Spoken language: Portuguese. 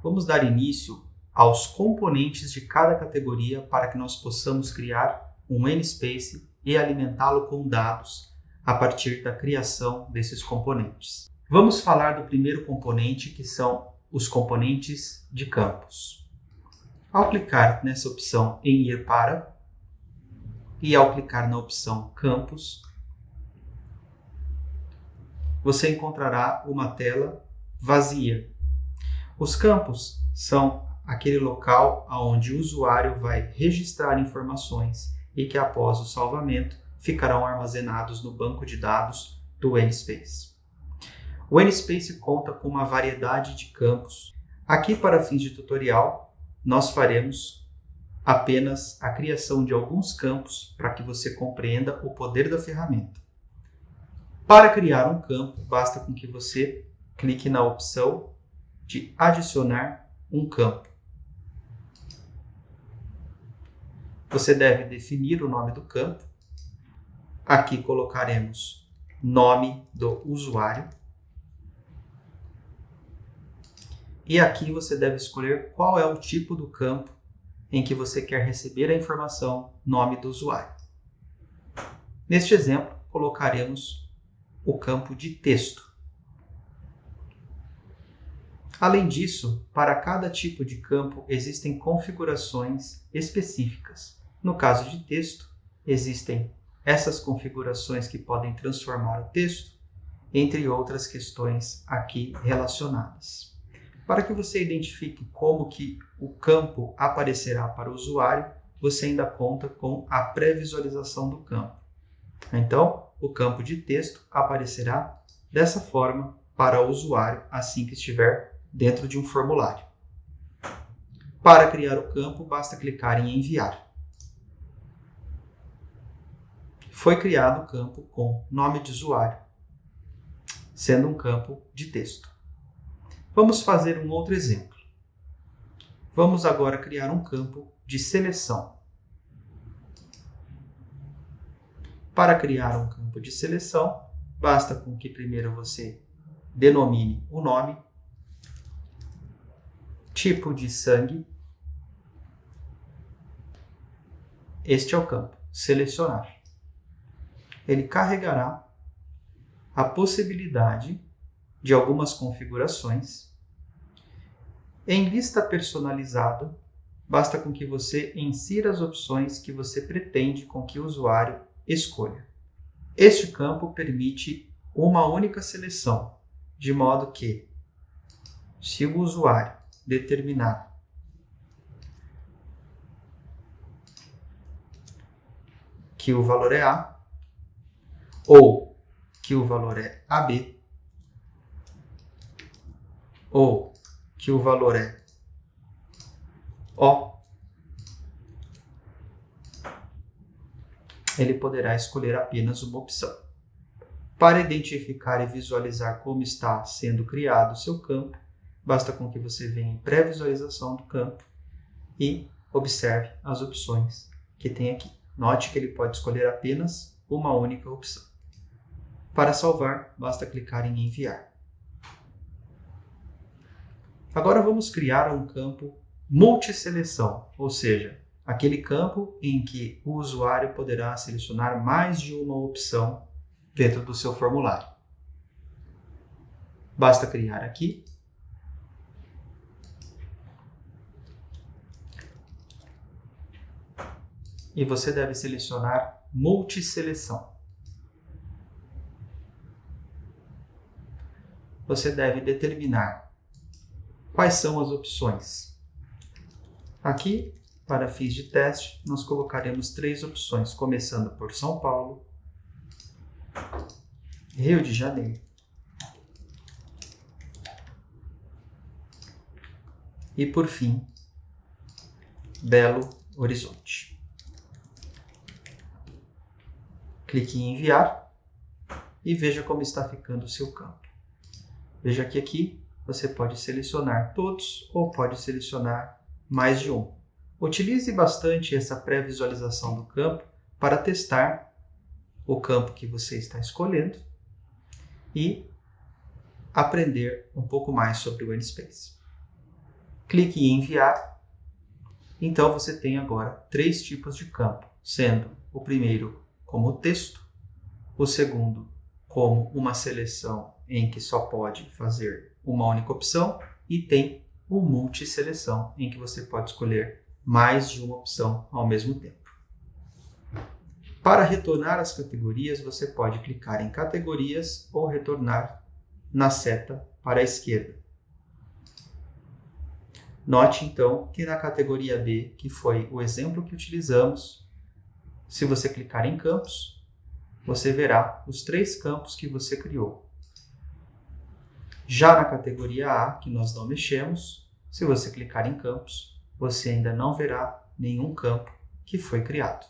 vamos dar início aos componentes de cada categoria para que nós possamos criar um N-Space e alimentá-lo com dados a partir da criação desses componentes. Vamos falar do primeiro componente, que são os componentes de campos. Ao clicar nessa opção em ir para, e ao clicar na opção campos, você encontrará uma tela vazia. Os campos são aquele local onde o usuário vai registrar informações e que após o salvamento ficarão armazenados no banco de dados do N-Space. O N-Space conta com uma variedade de campos. Aqui, para fins de tutorial, nós faremos apenas a criação de alguns campos para que você compreenda o poder da ferramenta. Para criar um campo, basta com que você clique na opção de adicionar um campo. Você deve definir o nome do campo. Aqui colocaremos nome do usuário. E aqui você deve escolher qual é o tipo do campo em que você quer receber a informação nome do usuário. Neste exemplo, colocaremos o campo de texto. Além disso, para cada tipo de campo existem configurações específicas. No caso de texto, existem essas configurações que podem transformar o texto, entre outras questões aqui relacionadas. Para que você identifique como que o campo aparecerá para o usuário, você ainda conta com a pré-visualização do campo. Então, o campo de texto aparecerá dessa forma para o usuário assim que estiver dentro de um formulário. Para criar o campo, basta clicar em enviar. Foi criado o campo com nome de usuário, sendo um campo de texto. Vamos fazer um outro exemplo. Vamos agora criar um campo de seleção. Para criar um campo de seleção, basta com que primeiro você denomine o nome, tipo de sangue. Este é o campo, selecionar. Ele carregará a possibilidade de algumas configurações. Em lista personalizada, basta com que você insira as opções que você pretende com que o usuário escolha. Este campo permite uma única seleção, de modo que, se o usuário determinar que o valor é A ou que o valor é AB, ou que o valor é O, ele poderá escolher apenas uma opção. Para identificar e visualizar como está sendo criado o seu campo, basta com que você venha em pré-visualização do campo e observe as opções que tem aqui. Note que ele pode escolher apenas uma única opção. Para salvar, basta clicar em enviar. Agora vamos criar um campo multisseleção, ou seja, aquele campo em que o usuário poderá selecionar mais de uma opção dentro do seu formulário. Basta criar aqui. E você deve selecionar multisseleção. Você deve determinar quais são as opções. Aqui, para fins de teste, nós colocaremos 3 opções, começando por São Paulo, Rio de Janeiro e, por fim, Belo Horizonte. Clique em enviar e veja como está ficando o seu campo. Veja que aqui você pode selecionar todos ou pode selecionar mais de um. Utilize bastante essa pré-visualização do campo para testar o campo que você está escolhendo e aprender um pouco mais sobre o N-Space. clique em enviar. Então você tem agora 3 tipos de campo, sendo o primeiro como texto, o segundo como uma seleção em que só pode fazer uma única opção e tem o multiseleção, em que você pode escolher mais de uma opção ao mesmo tempo. Para retornar às categorias, você pode clicar em categorias ou retornar na seta para a esquerda. Note então que na categoria B, que foi o exemplo que utilizamos, se você clicar em campos, você verá os 3 campos que você criou. Já na categoria A, que nós não mexemos, se você clicar em campos, você ainda não verá nenhum campo que foi criado.